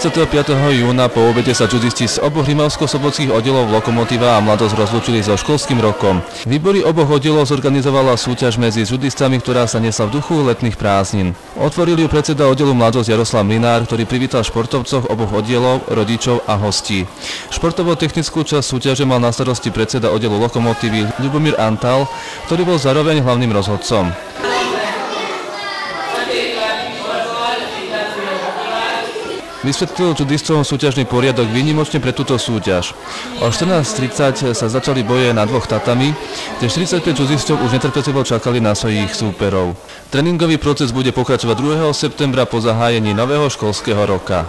25. júna po obede sa judisti z oboch rimavsko-sobockých oddelov Lokomotíva a Mladosť rozlúčili so školským rokom. Výbory oboch oddelov zorganizovala súťaž medzi judistami, ktorá sa nesla v duchu letných prázdnin. Otvoril ju predseda oddelu Mladosť Jaroslav Mlynár, ktorý privítal športovcov oboch oddelov, rodičov a hostí. Športovo-technickú časť súťaže mal na starosti predseda oddelu Lokomotívy Ľubomír Antal, ktorý bol zároveň hlavným rozhodcom. Vysvetlil judistom súťažný poriadok výnimočne pre túto súťaž. O 14:30 sa začali boje na dvoch tatami, kde 45 judistov už netrpezlivo čakali na svojich súperov. Tréningový proces bude pokračovať 2. septembra po zahájení nového školského roka.